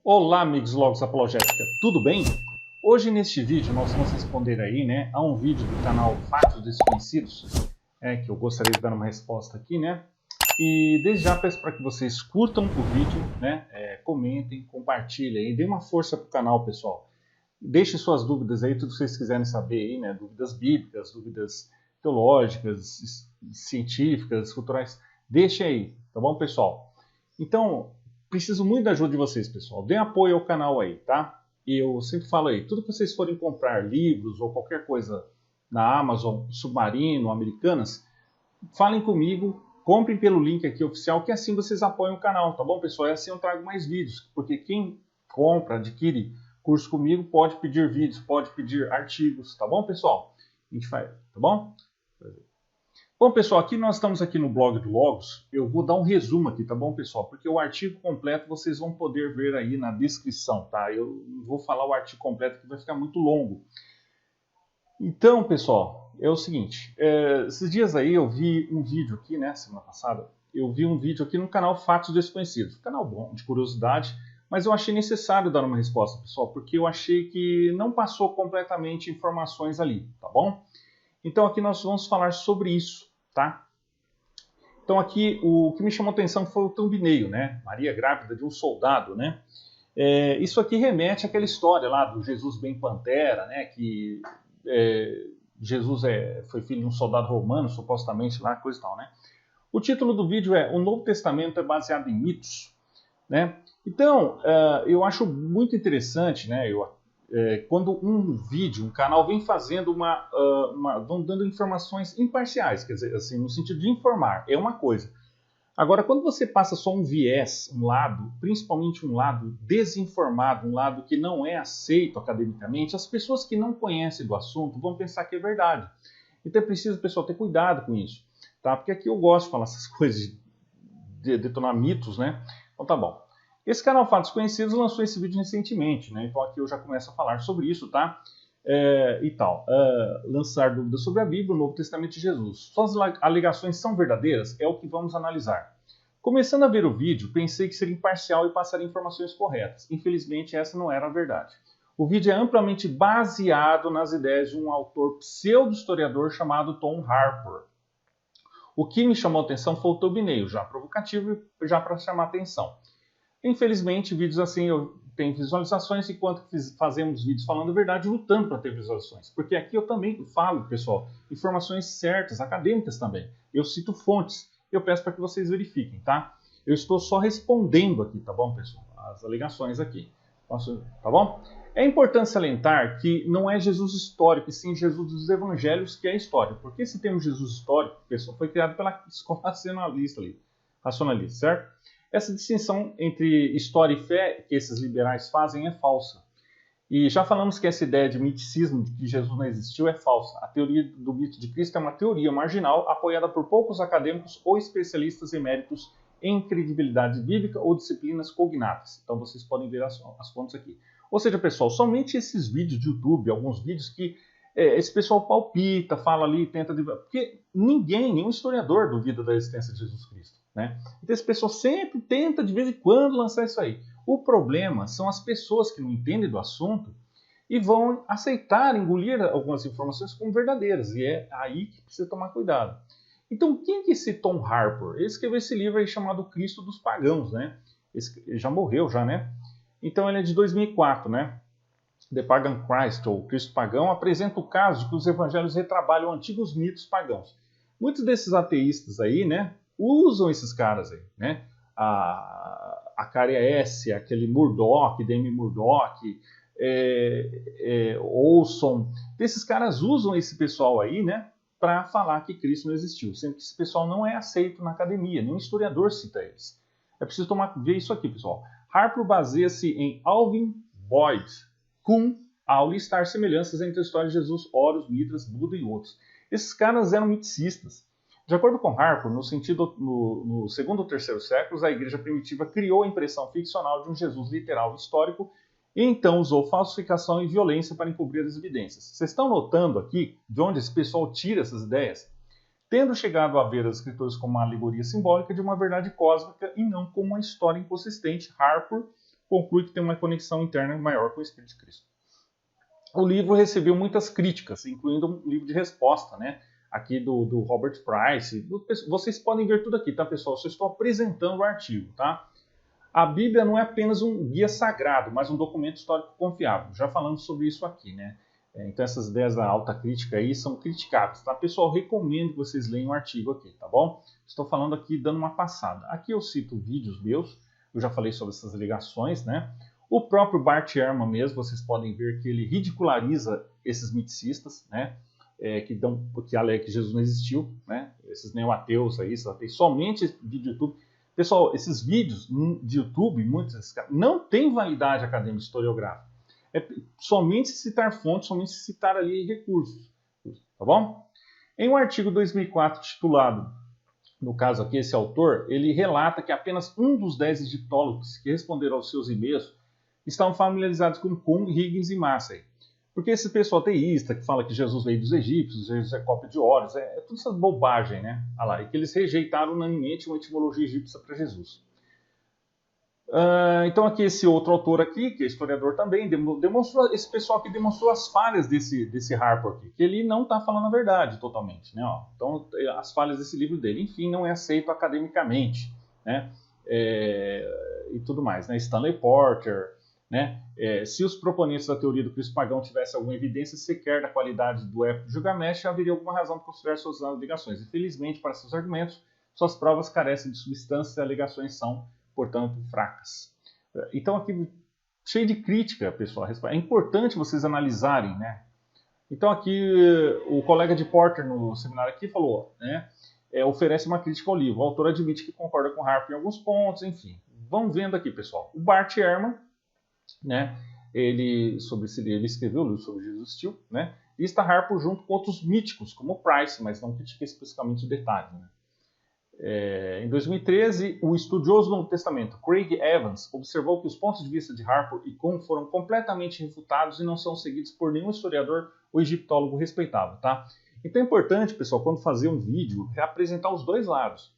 Olá, amigos Logos Apologética, tudo bem? Hoje neste vídeo nós vamos responder aí, a um vídeo do canal Fatos Desconhecidos, que eu gostaria de dar uma resposta aqui, E desde já peço para que vocês curtam o vídeo, comentem, compartilhem aí, dê uma força para o canal, pessoal. Deixem suas dúvidas aí, tudo que vocês quiserem saber aí, dúvidas bíblicas, dúvidas teológicas, científicas, culturais, deixem aí, tá bom, pessoal? Então, preciso muito da ajuda de vocês, pessoal. Dêem apoio ao canal aí, tá? E eu sempre falo aí, tudo que vocês forem comprar, livros ou qualquer coisa na Amazon, Submarino, Americanas, falem comigo, comprem pelo link aqui oficial, que assim vocês apoiam o canal, tá bom, pessoal? E assim eu trago mais vídeos, porque quem compra, adquire curso comigo, pode pedir vídeos, pode pedir artigos, tá bom, pessoal? A gente faz, tá bom? Bom, pessoal, aqui nós estamos aqui no blog do Logos. Eu vou dar um resumo aqui, tá bom, pessoal? Porque o artigo completo vocês vão poder ver aí na descrição, tá? Eu não vou falar o artigo completo que vai ficar muito longo. Então, pessoal, é o seguinte. Esses dias aí eu vi um vídeo aqui, semana passada, eu vi um vídeo aqui no canal Fatos Desconhecidos. Canal bom, de curiosidade, mas eu achei necessário dar uma resposta, pessoal, porque eu achei que não passou completamente informações ali, tá bom? Então aqui nós vamos falar sobre isso, tá? Então aqui o que me chamou a atenção foi o thumbnail, Maria grávida de um soldado, isso aqui remete àquela história lá do Jesus bem pantera, que Jesus foi filho de um soldado romano, supostamente lá, coisa e tal, O título do vídeo é O Novo Testamento é baseado em mitos, Então, eu acho muito interessante, quando um canal vem fazendo vão dando informações imparciais, quer dizer, assim, no sentido de informar, é uma coisa. Agora, quando você passa só um viés, um lado, principalmente um lado desinformado, um lado que não é aceito academicamente, as pessoas que não conhecem do assunto vão pensar que é verdade. Então é preciso, pessoal, ter cuidado com isso, tá? Porque aqui eu gosto de falar essas coisas, de detonar mitos, Então tá bom. Esse canal Fatos Conhecidos lançou esse vídeo recentemente, Então aqui eu já começo a falar sobre isso, tá? Lançar dúvidas sobre a Bíblia, o Novo Testamento de Jesus. Suas alegações são verdadeiras? É o que vamos analisar. Começando a ver o vídeo, pensei que seria imparcial e passaria informações corretas. Infelizmente, essa não era a verdade. O vídeo é amplamente baseado nas ideias de um autor pseudo-historiador chamado Tom Harpur. O que me chamou a atenção foi o thumbnail, já provocativo e já para chamar a atenção. Infelizmente, vídeos assim eu tenho visualizações, enquanto fazemos vídeos falando a verdade, lutando para ter visualizações. Porque aqui eu também falo, pessoal, informações certas, acadêmicas também. Eu cito fontes, eu peço para que vocês verifiquem, tá? Eu estou só respondendo aqui, tá bom, pessoal? As alegações aqui, tá bom? É importante salientar que não é Jesus histórico, e sim Jesus dos evangelhos que é a história. Porque esse termo Jesus histórico, pessoal, foi criado pela escola racionalista, certo? Essa distinção entre história e fé que esses liberais fazem é falsa. E já falamos que essa ideia de miticismo, de que Jesus não existiu, é falsa. A teoria do mito de Cristo é uma teoria marginal apoiada por poucos acadêmicos ou especialistas eméritos em credibilidade bíblica ou disciplinas cognatas. Então vocês podem ver as fontes aqui. Ou seja, pessoal, somente esses vídeos de YouTube, alguns vídeos que esse pessoal palpita, fala ali, tenta... Porque nenhum historiador duvida da existência de Jesus Cristo. Então esse pessoal sempre tenta de vez em quando lançar isso aí. O problema são as pessoas que não entendem do assunto e vão aceitar, engolir algumas informações como verdadeiras. E é aí que precisa tomar cuidado. Então quem que é esse Tom Harpur? Ele escreveu esse livro aí chamado Cristo dos Pagãos, Ele já morreu já, Então ele é de 2004, The Pagan Christ, ou Cristo Pagão, apresenta o caso de que os evangelhos retrabalham antigos mitos pagãos. Muitos desses ateístas aí, usam esses caras aí, A Cária S, aquele Murdoch, Demi Murdoch, Olson, esses caras usam esse pessoal aí, para falar que Cristo não existiu, sendo que esse pessoal não é aceito na academia, nenhum historiador cita eles. É preciso ver isso aqui, pessoal. Harpur baseia-se em Alvin Boyd, Kuhn, ao listar semelhanças entre a história de Jesus, Horus, Mitras, Buda e outros. Esses caras eram miticistas. De acordo com Harpur, no segundo ou terceiro séculos, a igreja primitiva criou a impressão ficcional de um Jesus literal histórico e então usou falsificação e violência para encobrir as evidências. Vocês estão notando aqui de onde esse pessoal tira essas ideias? Tendo chegado a ver as escrituras como uma alegoria simbólica de uma verdade cósmica e não como uma história inconsistente, Harpur conclui que tem uma conexão interna maior com o Espírito de Cristo. O livro recebeu muitas críticas, incluindo um livro de resposta, né? Aqui do Robert Price. Vocês podem ver tudo aqui, tá, pessoal? Eu só estou apresentando o artigo, tá? A Bíblia não é apenas um guia sagrado, mas um documento histórico confiável. Já falamos sobre isso aqui, né? Então essas ideias da alta crítica aí são criticáveis, tá? Pessoal, recomendo que vocês leiam o artigo aqui, tá bom? Estou falando aqui, dando uma passada. Aqui eu cito vídeos meus, eu já falei sobre essas ligações, né? O próprio Bart Ehrman mesmo, vocês podem ver que ele ridiculariza esses miticistas, né? Que alegam que Jesus não existiu, né? Esses neo-ateus aí, somente vídeo do YouTube. Pessoal, esses vídeos de YouTube, muitos desses caras, não têm validade acadêmica historiográfica. É somente citar fontes, somente citar ali recursos, tá bom? Em um artigo 2004 titulado, no caso aqui, esse autor, ele relata que apenas um dos 10 egiptólogos que responderam aos seus e-mails estavam familiarizados com Kung, Higgins e Massey. Porque esse pessoal teísta que fala que Jesus veio dos egípcios, Jesus é cópia de Horus, é tudo essa bobagem, né? Ah lá, e que eles rejeitaram unanimemente uma etimologia egípcia para Jesus. Então aqui esse outro autor aqui, que é historiador também, esse pessoal aqui demonstrou as falhas desse Harpur aqui, que ele não está falando a verdade totalmente, né? Ó, então as falhas desse livro dele, enfim, não é aceito academicamente, né? E tudo mais, né? Stanley Porter, né? Se os proponentes da teoria do Cristo pagão tivessem alguma evidência sequer da qualidade do épico de Gilgamesh, haveria alguma razão para considerar suas alegações. Infelizmente, para seus argumentos, suas provas carecem de substância e alegações são, portanto, fracas. Então, aqui, cheio de crítica, pessoal. É importante vocês analisarem, né? Então, aqui, o colega de Porter no seminário aqui falou, né? Oferece uma crítica ao livro. O autor admite que concorda com Harpur em alguns pontos, enfim. Vamos vendo aqui, pessoal. O Bart Ehrman, né? Ele escreveu o livro sobre Jesus existiu, né? E está Harpur junto com outros míticos, como Price, mas não critica especificamente o detalhe, né? Em 2013, o estudioso do Novo Testamento, Craig Evans, observou que os pontos de vista de Harpur e Kung foram completamente refutados e não são seguidos por nenhum historiador ou egiptólogo respeitável, tá? Então é importante, pessoal, quando fazer um vídeo, reapresentar os dois lados.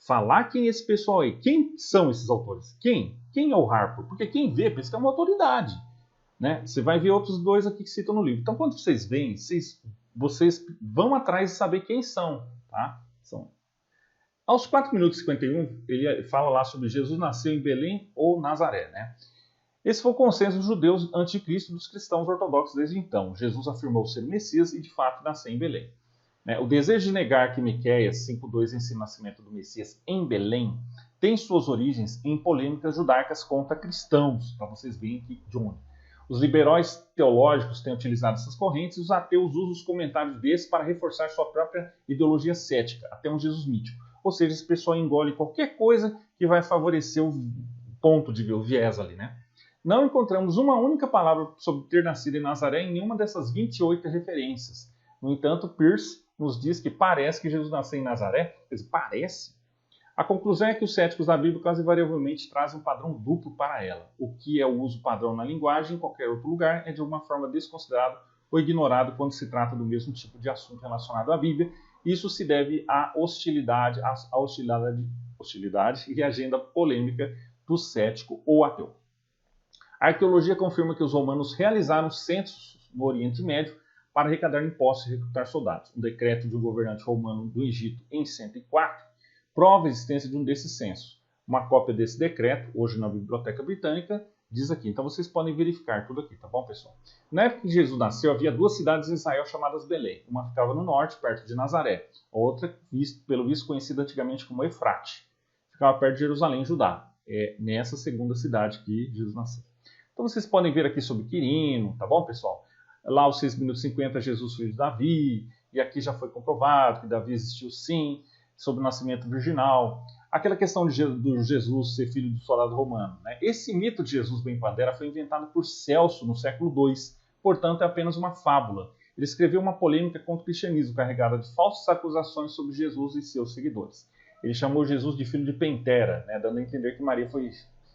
Falar quem é esse pessoal aí, quem são esses autores, quem é o Harpur, porque quem vê pensa que é uma autoridade, né? Você vai ver outros dois aqui que citam no livro. Então quando vocês veem, vocês vão atrás de saber quem são, tá? Aos 4 minutos e 51, ele fala lá sobre Jesus nasceu em Belém ou Nazaré, né? Esse foi o consenso dos judeus antes de Cristo e dos cristãos ortodoxos desde então. Jesus afirmou ser o Messias e, de fato, nasceu em Belém. O desejo de negar que Miqueias 5:2 ensina o nascimento do Messias em Belém tem suas origens em polêmicas judaicas contra cristãos, para vocês verem aqui de onde. Os liberais teológicos têm utilizado essas correntes e os ateus usam os comentários desses para reforçar sua própria ideologia cética, até um Jesus mítico. Ou seja, esse pessoal engole qualquer coisa que vai favorecer o ponto de ver, o viés ali, né? Não encontramos uma única palavra sobre ter nascido em Nazaré em nenhuma dessas 28 referências. No entanto, Peirce nos diz que parece que Jesus nasceu em Nazaré. Quer dizer, parece. A conclusão é que os céticos da Bíblia quase invariavelmente trazem um padrão duplo para ela. O que é o uso padrão na linguagem em qualquer outro lugar é de alguma forma desconsiderado ou ignorado quando se trata do mesmo tipo de assunto relacionado à Bíblia. Isso se deve à hostilidade e agenda polêmica do cético ou ateu. A arqueologia confirma que os romanos realizaram censos no Oriente Médio para arrecadar impostos e recrutar soldados. Um decreto de um governante romano do Egito em 104 prova a existência de um desses censos. Uma cópia desse decreto, hoje na Biblioteca Britânica, diz aqui. Então vocês podem verificar tudo aqui, tá bom, pessoal? Na época que Jesus nasceu, havia 2 cidades em Israel chamadas Belém. Uma ficava no norte, perto de Nazaré. A outra, pelo visto, conhecida antigamente como Efrate. Ficava perto de Jerusalém, Judá. É nessa segunda cidade que Jesus nasceu. Então vocês podem ver aqui sobre Quirino, tá bom, pessoal? Lá aos 6 minutos e 50, Jesus filho de Davi. E aqui já foi comprovado que Davi existiu sim, sobre o nascimento virginal. Aquela questão do Jesus ser filho do soldado romano, né? Esse mito de Jesus bem Pandera foi inventado por Celso no século II, portanto é apenas uma fábula. Ele escreveu uma polêmica contra o cristianismo carregada de falsas acusações sobre Jesus e seus seguidores. Ele chamou Jesus de filho de Pentera, né? Dando a entender que Maria foi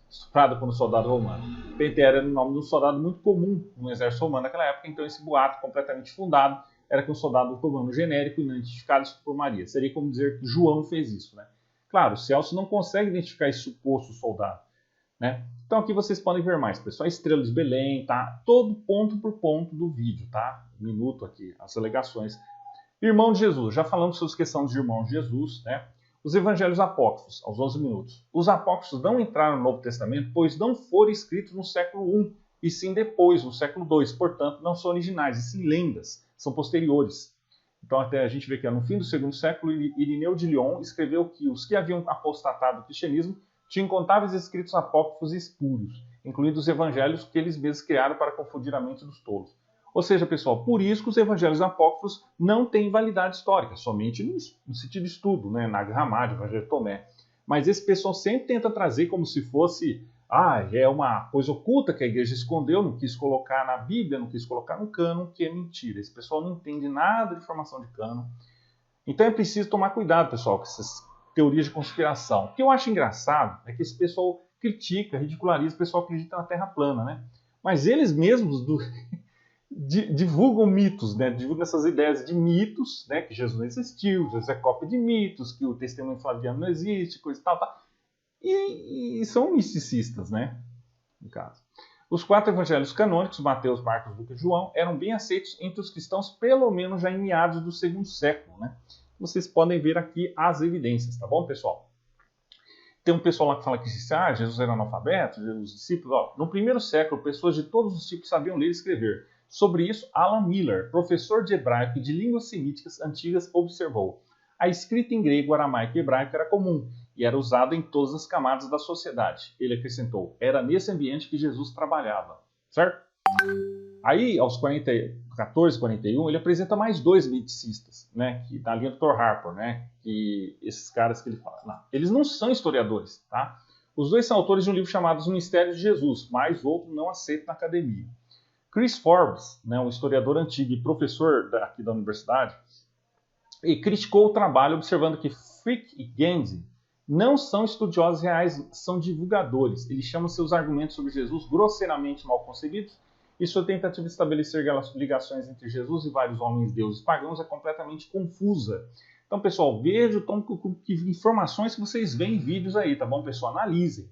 estuprada por um soldado romano. Pentera era o nome de um soldado muito comum no exército romano naquela época, então esse boato completamente fundado era que um soldado romano genérico e não identificado estuprou Maria. Seria como dizer que João fez isso, né? Claro, Celso não consegue identificar esse suposto soldado. né? Então aqui vocês podem ver mais, pessoal, a estrela de Belém, tá? Todo ponto por ponto do vídeo, tá? Minuto aqui, as alegações. Irmão de Jesus, já falamos sobre a questão de irmão de Jesus, né? Os evangelhos apócrifos, aos 11 minutos. Os apócrifos não entraram no Novo Testamento, pois não foram escritos no século I, e sim depois, no século II. Portanto, não são originais, e sim lendas, são posteriores. Então, até a gente vê que no fim do segundo século, Irineu de Lyon escreveu que os que haviam apostatado do cristianismo tinham incontáveis escritos apócrifos espúrios, incluindo os evangelhos que eles mesmos criaram para confundir a mente dos tolos. Ou seja, pessoal, por isso que os evangelhos apócrifos não têm validade histórica, somente no sentido de estudo, né? Nag Hammadi, Evangelho de Tomé. Mas esse pessoal sempre tenta trazer como se fosse, é uma coisa oculta que a igreja escondeu, não quis colocar na Bíblia, não quis colocar no cânon, que é mentira. Esse pessoal não entende nada de formação de cânon. Então é preciso tomar cuidado, pessoal, com essas teorias de conspiração. O que eu acho engraçado é que esse pessoal critica, ridiculariza, o pessoal acredita na Terra plana, né? Mas eles mesmos divulgam mitos, né? Divulgam essas ideias de mitos, né? Que Jesus não existiu, Jesus é cópia de mitos, que o testemunho flaviano não existe, coisa e tal, tal. E são misticistas, né? No caso. Os 4 evangelhos canônicos, Mateus, Marcos, Lucas e João, eram bem aceitos entre os cristãos, pelo menos já em meados do segundo século, né? Vocês podem ver aqui as evidências, tá bom, pessoal? Tem um pessoal lá que fala que Jesus era analfabeto, os discípulos. No primeiro século, pessoas de todos os tipos sabiam ler e escrever. Sobre isso, Alan Miller, professor de hebraico e de línguas semíticas antigas, observou: a escrita em grego, aramaico e hebraico era comum e era usada em todas as camadas da sociedade. Ele acrescentou: era nesse ambiente que Jesus trabalhava, certo? Aí, aos 14, 41, ele apresenta mais 2 miticistas, né, que da linha do Dr. Harper, né, que esses caras que ele fala. Não, eles não são historiadores, tá? Os 2 são autores de um livro chamado Os Mistérios de Jesus, mas o outro não aceito na academia. Chris Forbes, né, um historiador antigo e professor aqui da universidade, e criticou o trabalho observando que Frick e Gandhi não são estudiosos reais, são divulgadores. Eles chamam seus argumentos sobre Jesus grosseiramente mal concebidos e sua tentativa de estabelecer ligações entre Jesus e vários homens deuses pagãos é completamente confusa. Então, pessoal, veja que informações que vocês veem em vídeos aí, tá bom, pessoal? Analisem.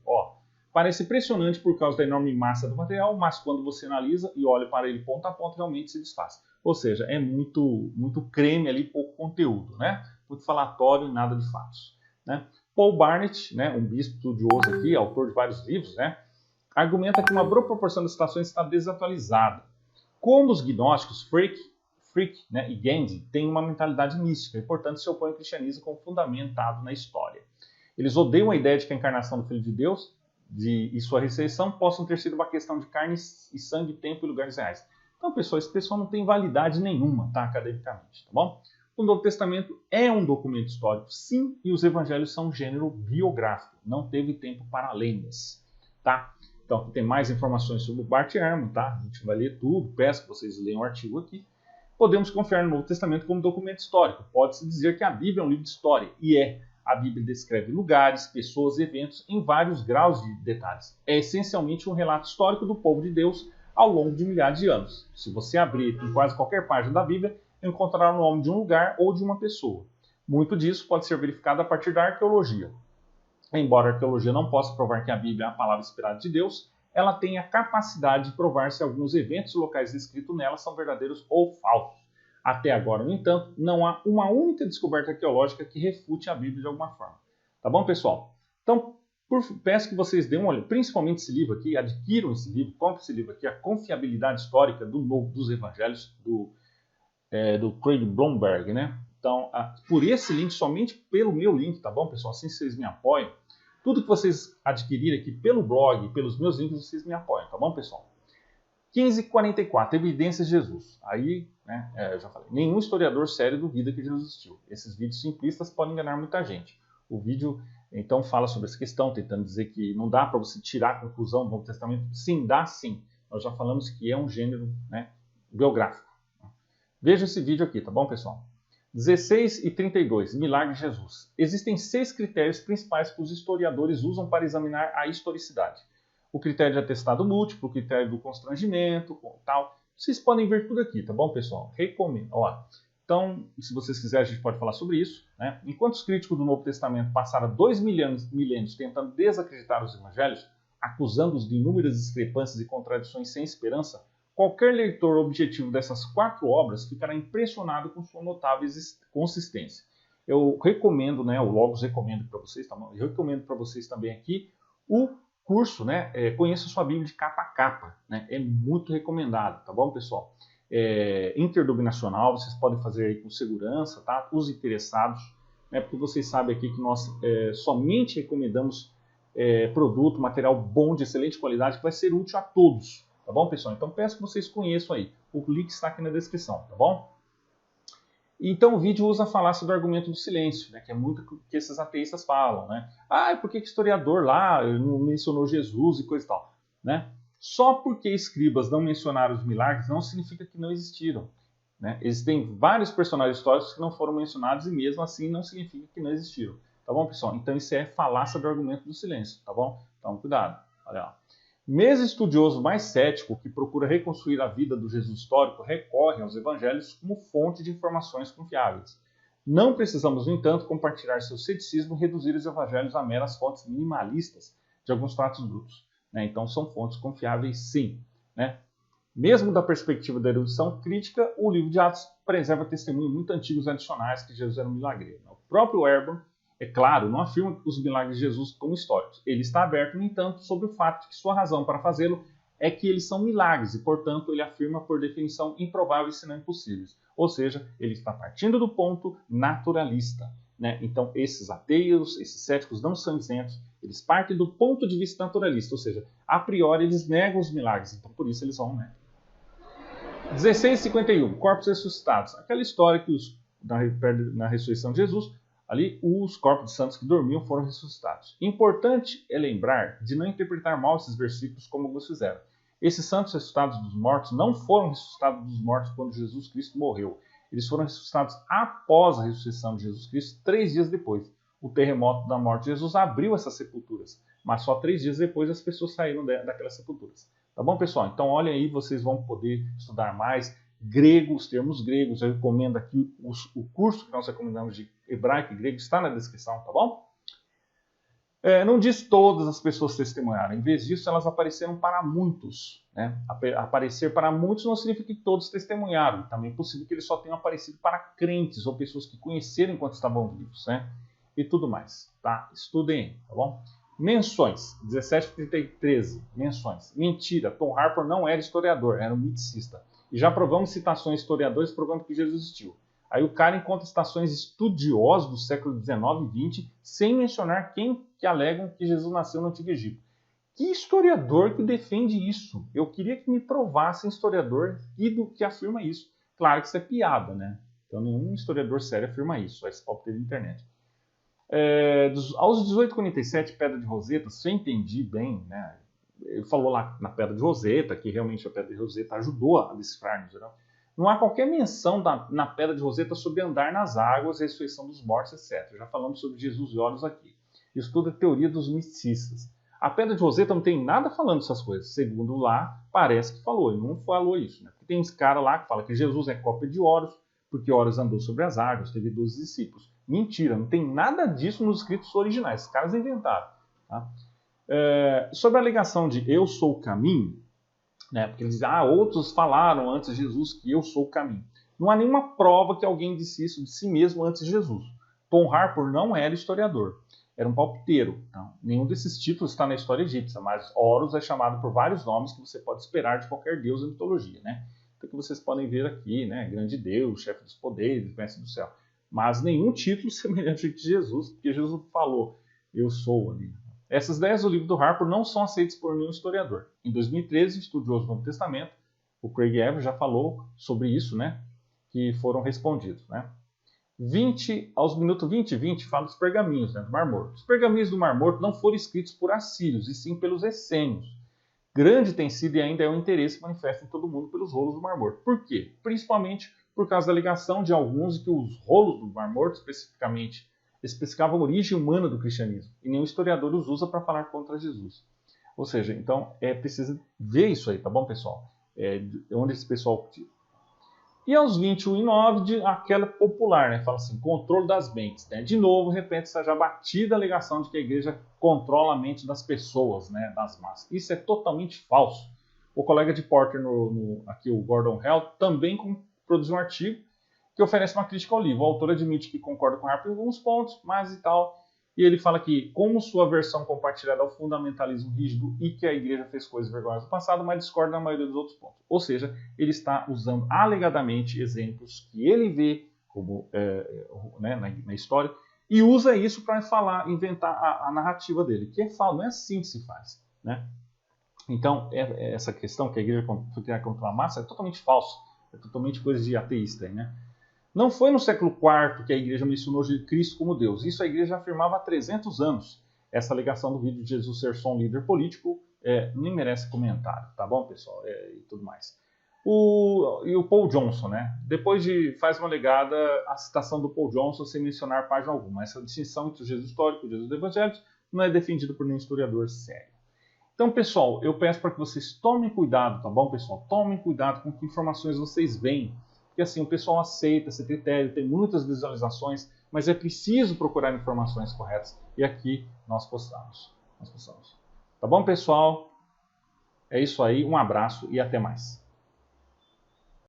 Parece impressionante por causa da enorme massa do material, mas quando você analisa e olha para ele ponto a ponto, realmente se desfaz. Ou seja, é muito creme ali, pouco conteúdo, né? Muito falatório e nada de fatos, né? Paul Barnett, né, um bispo estudioso aqui, autor de vários livros, né, argumenta que uma boa proporção das citações está desatualizada. Como os gnósticos, Frick, né, e Gandhi têm uma mentalidade mística e, portanto, se opõem ao cristianismo como fundamentado na história. Eles odeiam a ideia de que a encarnação do Filho de Deus e sua ressurreição possam ter sido uma questão de carne e sangue, tempo e lugares reais. Então, pessoal, esse pessoal não tem validade nenhuma, tá, academicamente, tá bom? O Novo Testamento é um documento histórico, sim, e os evangelhos são um gênero biográfico. Não teve tempo para lendas, tá? Então, aqui tem mais informações sobre o Bart Ehrman, tá? A gente vai ler tudo, peço que vocês leiam o artigo aqui. Podemos confiar no Novo Testamento como documento histórico. Pode-se dizer que a Bíblia é um livro de história, e é. A Bíblia descreve lugares, pessoas, eventos em vários graus de detalhes. É essencialmente um relato histórico do povo de Deus ao longo de milhares de anos. Se você abrir em quase qualquer página da Bíblia, encontrará o nome de um lugar ou de uma pessoa. Muito disso pode ser verificado a partir da arqueologia. Embora a arqueologia não possa provar que a Bíblia é a palavra inspirada de Deus, ela tem a capacidade de provar se alguns eventos locais descritos nela são verdadeiros ou falsos. Até agora, no entanto, não há uma única descoberta arqueológica que refute a Bíblia de alguma forma. Tá bom, pessoal? Então, peço que vocês dêem uma olhada, principalmente esse livro aqui, adquiram esse livro, comprem esse livro aqui, A Confiabilidade Histórica dos Evangelhos, do Craig Blomberg, né? Então, por esse link, somente pelo meu link, tá bom, pessoal? Assim vocês me apoiam. Tudo que vocês adquirirem aqui pelo blog, pelos meus links, vocês me apoiam, tá bom, pessoal? 1544, Evidências de Jesus. Aí, né, eu já falei, nenhum historiador sério duvida que Jesus existiu. Esses vídeos simplistas podem enganar muita gente. O vídeo, então, fala sobre essa questão, tentando dizer que não dá para você tirar a conclusão do Novo Testamento. Sim, dá sim. Nós já falamos que é um gênero, né, biográfico. Veja esse vídeo aqui, tá bom, pessoal? 16 e 32, Milagre de Jesus. Existem 6 critérios principais que os historiadores usam para examinar a historicidade. O critério de atestado múltiplo, o critério do constrangimento, tal. Vocês podem ver tudo aqui, tá bom, pessoal? Recomendo. Então, se vocês quiserem, a gente pode falar sobre isso, né? Enquanto os críticos do Novo Testamento passaram 2 milênios tentando desacreditar os evangelhos, acusando-os de inúmeras discrepâncias e contradições sem esperança, qualquer leitor objetivo dessas 4 obras ficará impressionado com sua notável consistência. Eu recomendo, né, o Logos recomendo para vocês, tá? Eu recomendo para vocês também aqui o curso, né, Conheça Sua Bíblia de Capa a Capa, né, é muito recomendado, tá bom, pessoal? Interdenominacional, vocês podem fazer aí com segurança, tá? Os interessados, né, porque vocês sabem aqui que nós somente recomendamos produto, material bom, de excelente qualidade, que vai ser útil a todos, tá bom, pessoal? Então peço que vocês conheçam aí, o link está aqui na descrição, tá bom? Então o vídeo usa a falácia do argumento do silêncio, né, que é muito que esses ateístas falam, né? Ah, por que o historiador lá não mencionou Jesus e coisa e tal, né? Só porque escribas não mencionaram os milagres não significa que não existiram, né? Existem vários personagens históricos que não foram mencionados e mesmo assim não significa que não existiram, tá bom, pessoal? Então isso é falácia do argumento do silêncio, tá bom? Então cuidado, olha lá. Mesmo estudioso mais cético que procura reconstruir a vida do Jesus histórico recorre aos evangelhos como fonte de informações confiáveis. Não precisamos, no entanto, compartilhar seu ceticismo e reduzir os evangelhos a meras fontes minimalistas de alguns fatos brutos, né? Então são fontes confiáveis sim, né? Mesmo da perspectiva da erudição crítica, o livro de Atos preserva testemunhos muito antigos adicionais que Jesus era um milagreiro. O próprio Erbon, é claro, não afirma os milagres de Jesus como históricos. Ele está aberto, no entanto, sobre o fato de que sua razão para fazê-lo é que eles são milagres e, portanto, ele afirma por definição improváveis se não impossíveis. Ou seja, ele está partindo do ponto naturalista, né? Então, esses ateus, esses céticos não são isentos, eles partem do ponto de vista naturalista, ou seja, a priori eles negam os milagres, então por isso eles vão, né? 1651, corpos ressuscitados. Aquela história que na ressurreição de Jesus, ali os corpos de santos que dormiam foram ressuscitados. Importante é lembrar de não interpretar mal esses versículos como alguns fizeram. Esses santos ressuscitados dos mortos não foram ressuscitados dos mortos quando Jesus Cristo morreu. Eles foram ressuscitados após a ressurreição de Jesus Cristo, 3 dias depois. O terremoto da morte de Jesus abriu essas sepulturas, mas só 3 dias depois as pessoas saíram daquelas sepulturas. Tá bom, pessoal? Então, olhem aí, vocês vão poder estudar mais grego, os termos gregos. Eu recomendo aqui o curso que nós recomendamos de hebraico e grego, está na descrição, tá bom? Não diz todas as pessoas testemunharam. Em vez disso, elas apareceram para muitos, né? Aparecer para muitos não significa que todos testemunharam. Também é possível que eles só tenham aparecido para crentes ou pessoas que conheceram enquanto estavam vivos, né? E tudo mais, tá? Estudem, tá bom? Menções, 17:13, menções. Mentira, Tom Harper não era historiador, era um miticista. E já provamos citações de historiadores provando que Jesus existiu. Aí o cara encontra citações estudiosos do século XIX e XX, sem mencionar quem que alegam que Jesus nasceu no Antigo Egito. Que historiador que defende isso? Eu queria que me provassem historiador que afirma isso. Claro que isso é piada, né? Então nenhum historiador sério afirma isso, só esse papo teve na internet. Aos 18:47, Pedra de Roseta, se eu entendi bem, né? Ele falou lá na Pedra de Roseta, que realmente a Pedra de Roseta ajudou a decifrar no geral. Não há qualquer menção na Pedra de Roseta sobre andar nas águas, ressurreição dos mortos, etc. Já falamos sobre Jesus e olhos aqui. Isso tudo é teoria dos misticistas. A Pedra de Roseta não tem nada falando dessas coisas. Segundo lá, parece que falou. Ele não falou isso, né? Porque tem esse cara lá que fala que Jesus é cópia de Horus, porque Horus andou sobre as águas, teve 12 discípulos. Mentira, não tem nada disso nos escritos originais. Esses caras inventaram. Tá? Sobre a alegação de eu sou o caminho, né? Porque eles dizem, outros falaram antes de Jesus que eu sou o caminho. Não há nenhuma prova que alguém disse isso de si mesmo antes de Jesus. Tom Harper não era historiador, era um palpiteiro. Então, nenhum desses títulos está na história egípcia, mas Horus é chamado por vários nomes que você pode esperar de qualquer deus da mitologia, né? Então, que vocês podem ver aqui, né? Grande Deus, chefe dos poderes, mestre do céu. Mas nenhum título semelhante a de Jesus, porque Jesus falou, eu sou ali. Essas ideias do livro do Harper não são aceitas por nenhum historiador. Em 2013, estudioso do Novo Testamento, o Craig Evans já falou sobre isso, né? Que foram respondidos, né? Aos minutos 20 e 20, fala dos pergaminhos, né, do Mar Morto. Os pergaminhos do Mar Morto não foram escritos por assírios, e sim pelos essênios. Grande tem sido e ainda é o interesse manifesto em todo mundo pelos rolos do Mar Morto. Por quê? Principalmente por causa da alegação de alguns de que os rolos do Mar Morto, especificamente, especificavam a origem humana do cristianismo, e nenhum historiador os usa para falar contra Jesus. Ou seja, então é preciso ver isso aí, tá bom, pessoal? Onde esse pessoal E aos 21,9, aquela popular, né? Fala assim, controle das mentes. Né? De novo, repete essa já batida alegação de que a igreja controla a mente das pessoas, né? Das massas. Isso é totalmente falso. O colega de Porter, aqui o Gordon Hell, também produziu um artigo que oferece uma crítica ao livro. O autor admite que concorda com Harper em alguns pontos, mas e tal. E ele fala que, como sua versão compartilhada ao fundamentalismo rígido e que a igreja fez coisas vergonhosas no passado, mas discorda na maioria dos outros pontos. Ou seja, ele está usando alegadamente exemplos que ele vê como, né, na história e usa isso para falar, inventar a narrativa dele, que é falso, não é assim que se faz. Né? Então, essa questão que a igreja foi criada contra a massa é totalmente falso, é totalmente coisa de ateísta. Né? Não foi no século IV que a igreja mencionou Cristo como Deus. Isso a igreja afirmava há 300 anos. Essa alegação do vídeo de Jesus ser só um líder político nem merece comentário, tá bom, pessoal? E tudo mais. E o Paul Johnson, né? Faz uma legada a citação do Paul Johnson sem mencionar página alguma. Essa distinção entre o Jesus histórico e o Jesus do Evangelho não é defendida por nenhum historiador sério. Então, pessoal, eu peço para que vocês tomem cuidado, tá bom, pessoal? Tomem cuidado com que informações vocês veem. Porque assim, o pessoal aceita esse critério, tem muitas visualizações, mas é preciso procurar informações corretas. E aqui nós postamos. Tá bom, pessoal? É isso aí, um abraço e até mais.